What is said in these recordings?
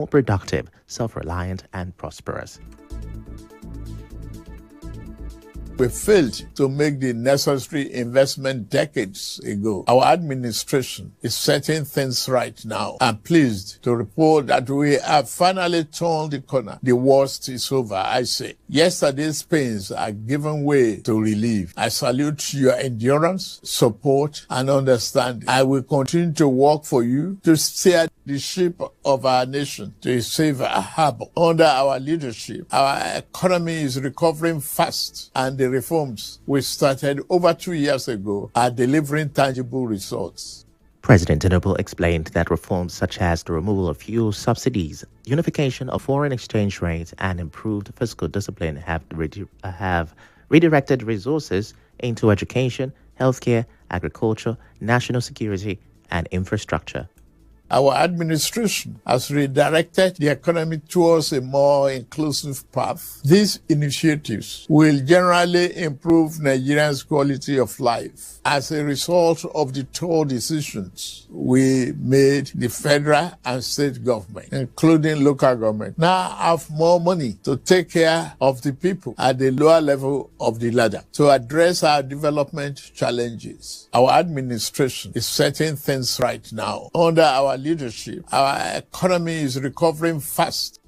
more productive, self-reliant, and prosperous. We failed to make the necessary investment decades ago. Our administration is setting things right now. I'm pleased to report that we have finally turned the corner. The worst is over, I say. Yesterday's pains are giving way to relief. I salute your endurance, support, and understanding. I will continue to work for you to steer the ship of our nation to a safer harbor. Under our leadership, our economy is recovering fast, and the reforms we started over 2 years ago are delivering tangible results. President Tinubu explained that reforms such as the removal of fuel subsidies, unification of foreign exchange rates, and improved fiscal discipline have redirected resources into education, healthcare, agriculture, national security, and infrastructure. Our administration has redirected the economy towards a more inclusive path. These initiatives will generally improve Nigerians' quality of life. As a result of the tough decisions we made, the federal and state government, including local government, now have more money to take care of the people at the lower level of the ladder to address our development challenges. Our administration is setting things right now. Under our leadership, our economy is recovering fast.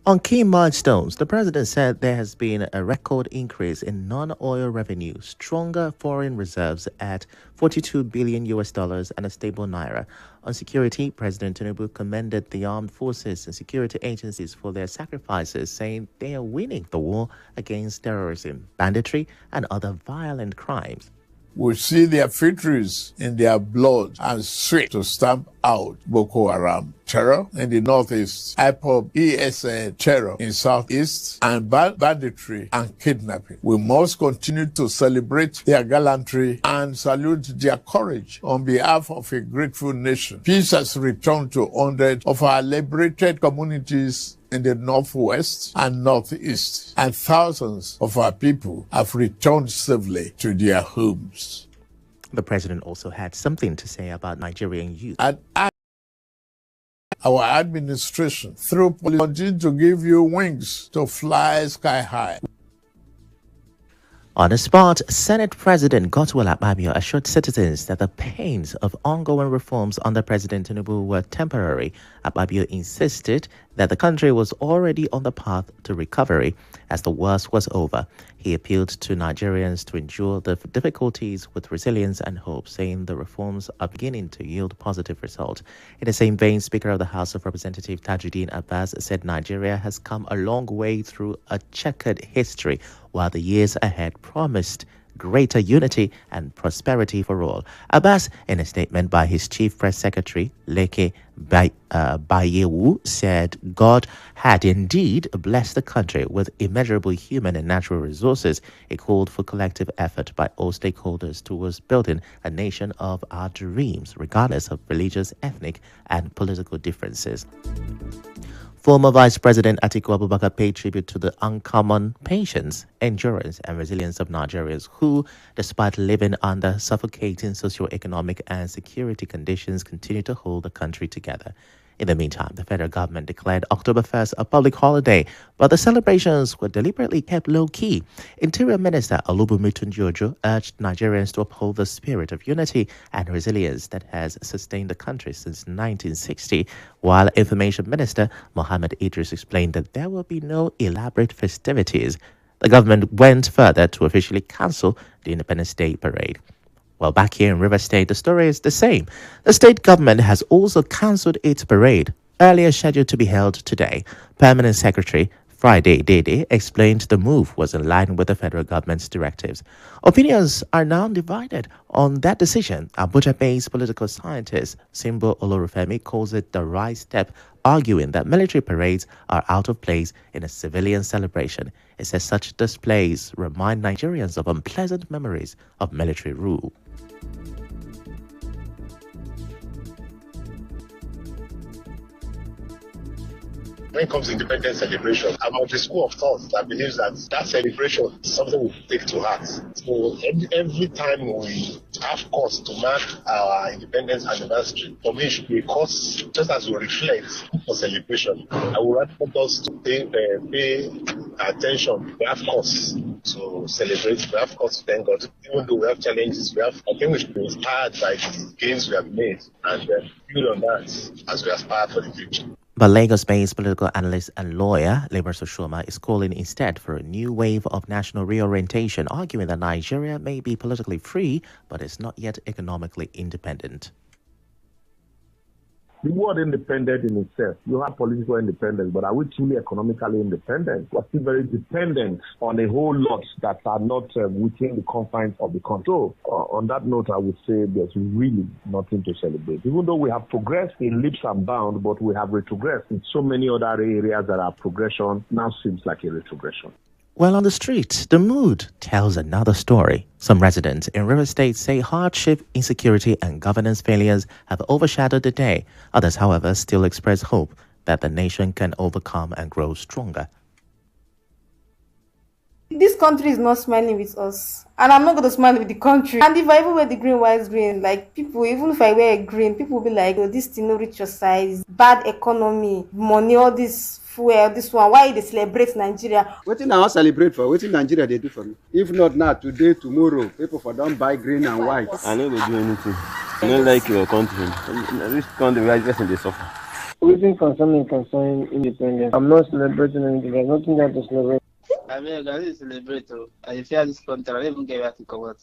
On key milestones, the president said there has been a record increase in non-oil revenue, stronger foreign reserves at $42 billion and a stable naira. On security, President Tinubu commended the armed forces and security agencies for their sacrifices, saying they are winning the war against terrorism, banditry, and other violent crimes. We see their victories in their blood and sweat to stamp out Boko Haram terror in the northeast, IPOB ESN terror in southeast, and banditry and kidnapping. We must continue to celebrate their gallantry and salute their courage on behalf of a grateful nation. Peace has returned to hundreds of our liberated communities in the northwest and northeast, and thousands of our people have returned safely to their homes. The president also had something to say about Nigerian youth. And our administration, through policy, continue to give you wings to fly sky high. On the spot, Senate President Godswill Akpabio assured citizens that the pains of ongoing reforms under President Tinubu were temporary. Akpabio insisted that the country was already on the path to recovery as the worst was over. He appealed to Nigerians to endure the difficulties with resilience and hope, saying the reforms are beginning to yield positive results. In the same vein, Speaker of the House of Representatives Tajuddin Abbas said Nigeria has come a long way through a checkered history, while the years ahead promised greater unity and prosperity for all. Abbas, in a statement by his chief press secretary, Leke Bayewu, said God had indeed blessed the country with immeasurable human and natural resources. He called for collective effort by all stakeholders towards building a nation of our dreams, regardless of religious, ethnic, and political differences. Former Vice President Atiku Abubakar paid tribute to the uncommon patience, endurance, and resilience of Nigerians who, despite living under suffocating socio-economic and security conditions, continue to hold the country together. In the meantime, the federal government declared October 1st a public holiday, but the celebrations were deliberately kept low-key. Interior Minister Olubunmi Tunji-Ojo urged Nigerians to uphold the spirit of unity and resilience that has sustained the country since 1960, while Information Minister Mohammed Idris explained that there will be no elaborate festivities. The government went further to officially cancel the Independence Day parade. Well, back here in River State, the story is the same. The state government has also cancelled its parade, earlier scheduled to be held today. Permanent Secretary Friday Dede explained the move was in line with the federal government's directives. Opinions are now divided on that decision. Abuja-based political scientist Simbo Olorufemi calls it the right step, arguing that military parades are out of place in a civilian celebration. It says such displays remind Nigerians of unpleasant memories of military rule. When it comes to independence celebration, I'm of the school of thought that believes that celebration is something we take to heart. So every time we have cause to mark our independence anniversary. For me, it should be a cause just as we reflect for celebration. I would rather want us to pay attention. We have cause to celebrate. We have cause to thank God. Even though we have challenges, I think we should be inspired by the gains we have made and build on that as we aspire for the future. But Lagos-based political analyst and lawyer Labour Soshoma is calling instead for a new wave of national reorientation, arguing that Nigeria may be politically free, but is not yet economically independent. The word independent in itself, you have political independence, but are we truly economically independent? We're still very dependent on a whole lot that are not within the confines of the country. So, on that note, I would say there's really nothing to celebrate. Even though we have progressed in leaps and bounds, but we have retrogressed in so many other areas that our progression now seems like a retrogression. Well, on the street, the mood tells another story. Some residents in River State say hardship, insecurity, and governance failures have overshadowed the day. Others, however, still express hope that the nation can overcome and grow stronger. This country is not smiling with us, and I'm not going to smile with the country. And if I even wear the green, white, green, like people, even if I wear green, people will be like, oh, this thing no reach your size, bad economy, money, all this fuel, this one. Why they celebrate Nigeria? Wetin I wan celebrate for? Wetin Nigeria they do for me? If not now, today, tomorrow, people for don't buy green and white. I no go do anything. I don't like your country. This country where person dey suffer. Waiting for something concerning independence. I'm not celebrating anything. There's nothing there to celebrate. I mean, I don't celebrate. I fear this country. I don't even get where to come out.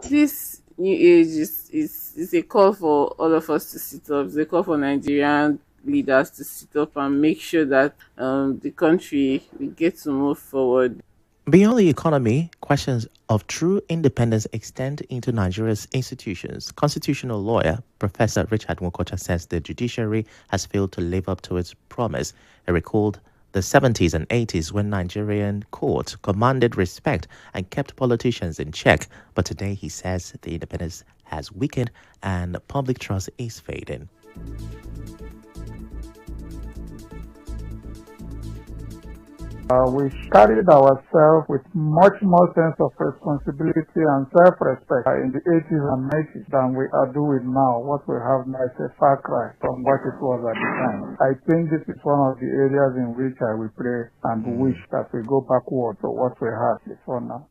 This new age is a call for all of us to sit up. It's a call for Nigerian leaders to sit up and make sure that the country we get to move forward. Beyond the economy, questions of true independence extend into Nigeria's institutions. Constitutional lawyer Professor Richard Nwokocha says the judiciary has failed to live up to its promise. He recalled the 70s and 80s when Nigerian courts commanded respect and kept politicians in check. But today he says the independence has weakened and public trust is fading. We carried ourselves with much more sense of responsibility and self-respect in the 80s and 90s than we are doing now. What we have now is a far cry from what it was at the time. I think this is one of the areas in which I will pray and wish that we go backward to what we had before now.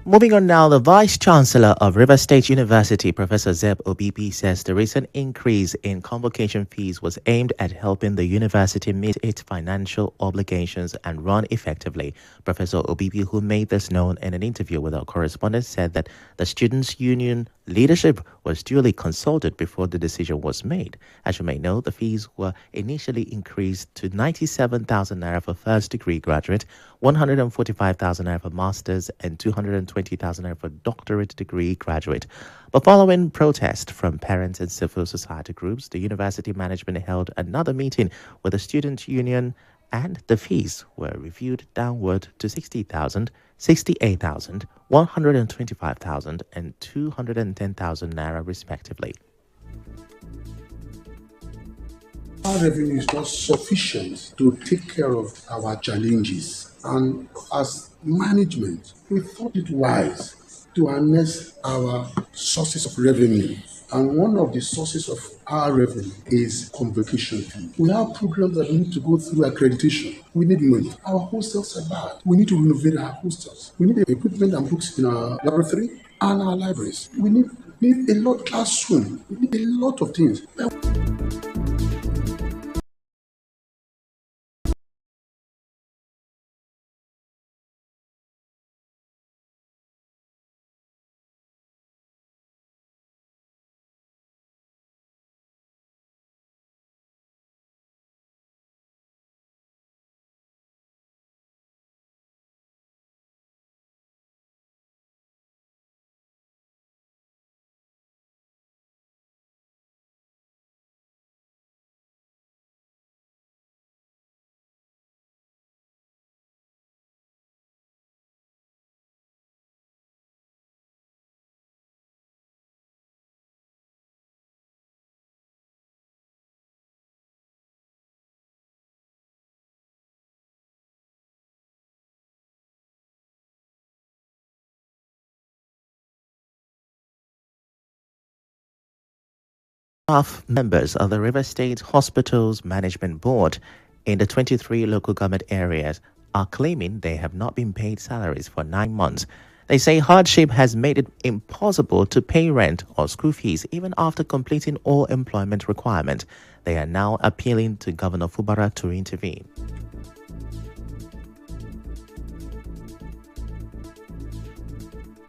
Moving on now, the Vice-Chancellor of River State University, Professor Zeb Obibi, says the recent increase in convocation fees was aimed at helping the university meet its financial obligations and run effectively. Professor Obibi, who made this known in an interview with our correspondent, said that the Students' Union leadership was duly consulted before the decision was made. As you may know, the fees were initially increased to 97,000 naira for first-degree graduate, 145,000 naira for master's, and 220,000 naira for doctorate degree graduate. But following protest from parents and civil society groups, the university management held another meeting with the student union, and the fees were reviewed downward to 60,000, 68,000, 125,000, and 210,000 naira respectively. Our revenue is not sufficient to take care of our challenges, and as management, we thought it wise to harness our sources of revenue. And one of the sources of our revenue is convocation fee. We have programs that need to go through accreditation. We need money. Our hostels are bad. We need to renovate our hostels. We need equipment and books in our laboratory and our libraries. We need a lot of classroom. We need a lot of things. Staff members of the River State Hospitals Management Board in the 23 local government areas are claiming they have not been paid salaries for 9 months. They say hardship has made it impossible to pay rent or school fees even after completing all employment requirements. They are now appealing to Governor Fubara to intervene.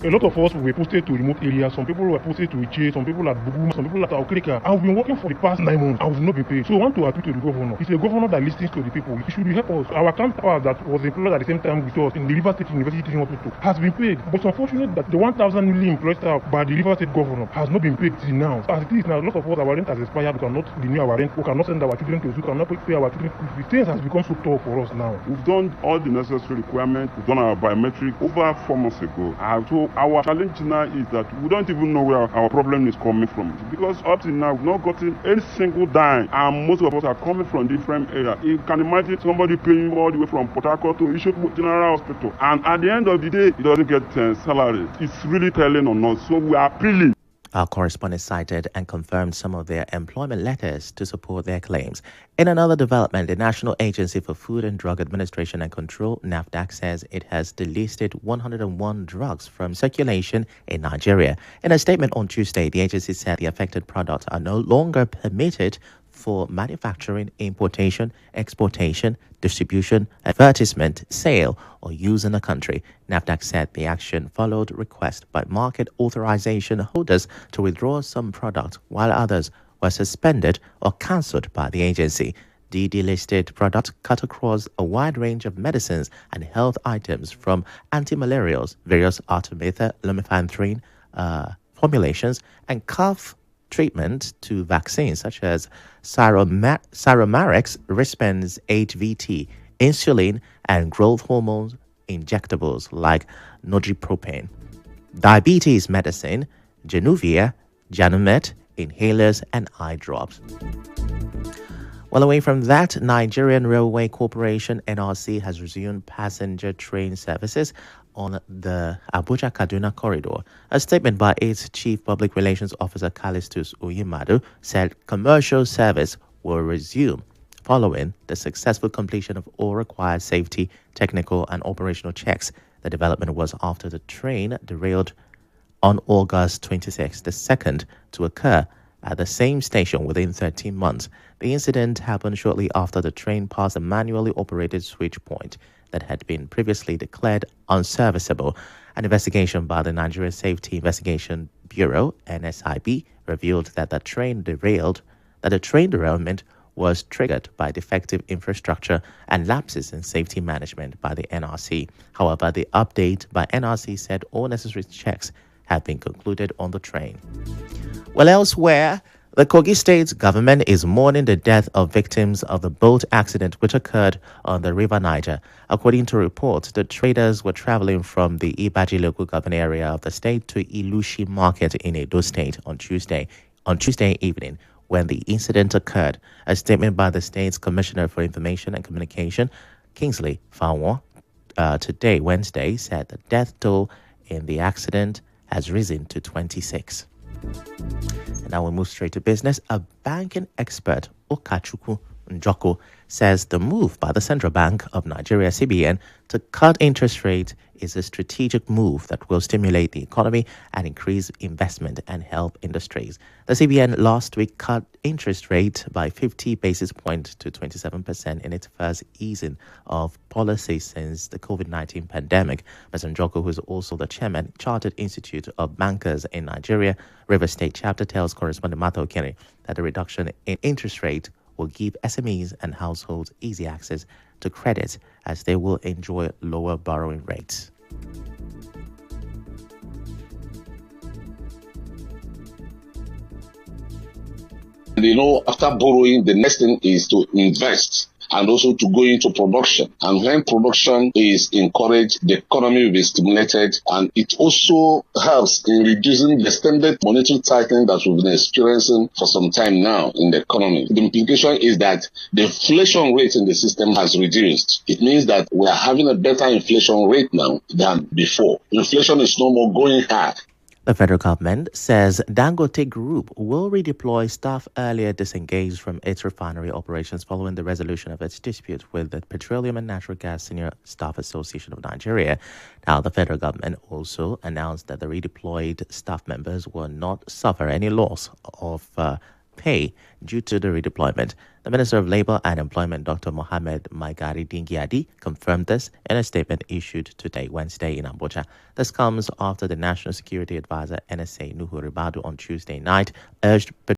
A lot of us were posted to remote areas. Some people were posted to Iche, some people at Buguma, some people at Aukrika. And we've been working for the past 9 months and we've not been paid. So we want to appeal to the governor. He's a governor that listens to the people. He should help us. Our counterpart that was employed at the same time with us in the River State University Teaching Hospital has been paid. But it's unfortunate that the 1,000 million employed staff by the River State governor has not been paid till now. As it is now, a lot of us, our rent has expired. We cannot renew our rent. We cannot send our children to school. We cannot pay our children school fees. Things has become so tough for us now. We've done all the necessary requirements. We've done our biometric over 4 months ago. So our challenge now is that we don't even know where our problem is coming from, because up till now we've not gotten any single dime, and most of us are coming from different areas. You can imagine somebody paying all the way from Port Harcourt to Ifechukwu General Hospital, and at the end of the day he doesn't get salary. It's really telling on us, so we are appealing. Our correspondent cited and confirmed some of their employment letters to support their claims. In another development, the National Agency for Food and Drug Administration and Control, NAFDAC, says it has delisted 101 drugs from circulation in Nigeria. In a statement on Tuesday, the agency said the affected products are no longer permitted for manufacturing, importation, exportation, distribution, advertisement, sale, or use in the country. NAFDAC said the action followed requests by market authorization holders to withdraw some products, while others were suspended or cancelled by the agency. The delisted products cut across a wide range of medicines and health items, from antimalarials, various artemether, lumefantrine formulations, and cough treatment to vaccines such as Cyromarex, Rispens HVT, insulin, and growth hormone injectables like Nodipropane, diabetes medicine, Januvia, Janumet, inhalers, and eye drops. Well, away from that, Nigerian Railway Corporation (NRC) has resumed passenger train services on the Abuja-Kaduna corridor. A statement by its Chief Public Relations Officer Callistus Oyemadu said commercial service will resume following the successful completion of all required safety, technical, and operational checks. The development was after the train derailed on August 26, the second to occur at the same station within 13 months. The incident happened shortly after the train passed a manually operated switch point that had been previously declared unserviceable. An investigation by the Nigeria Safety Investigation Bureau (NSIB) revealed that the train derailment was triggered by defective infrastructure and lapses in safety management by the NRC. However, the update by NRC said all necessary checks have been concluded on the train. Well, elsewhere, the Kogi State government is mourning the death of victims of the boat accident which occurred on the River Niger. According to reports, the traders were traveling from the Ibaji local government area of the state to Ilushi Market in Edo State on Tuesday evening when the incident occurred. A statement by the state's Commissioner for Information and Communication, Kingsley Fawon, today, Wednesday, said the death toll in the accident has risen to 26. And now we move straight to business. A banking expert, Ifechukwu, says the move by the Central Bank of Nigeria, CBN, to cut interest rates is a strategic move that will stimulate the economy and increase investment and help industries. The CBN last week cut interest rate by 50 basis points to 27% in its first easing of policy since the COVID-19 pandemic. Mr. Njoku, who is also the chairman, Chartered Institute of Bankers in Nigeria, River State chapter, tells correspondent Martha Okene that the reduction in interest rate will give SMEs and households easy access to credit as they will enjoy lower borrowing rates. After borrowing, the next thing is to invest and also to go into production. And when production is encouraged, the economy will be stimulated, and it also helps in reducing the extended monetary tightening that we've been experiencing for some time now in the economy. The implication is that the inflation rate in the system has reduced. It means that we are having a better inflation rate now than before. Inflation is no more going high. The federal government says Dangote Group will redeploy staff earlier disengaged from its refinery operations following the resolution of its dispute with the Petroleum and Natural Gas Senior Staff Association of Nigeria. Now, the federal government also announced that the redeployed staff members will not suffer any loss of pay due to the redeployment. The Minister of Labour and Employment, Dr. Mohammed Maigari Dingyadi, confirmed this in a statement issued today, Wednesday, in Abuja. This comes after the National Security Advisor, NSA, Nuhu Ribadu, on Tuesday night urged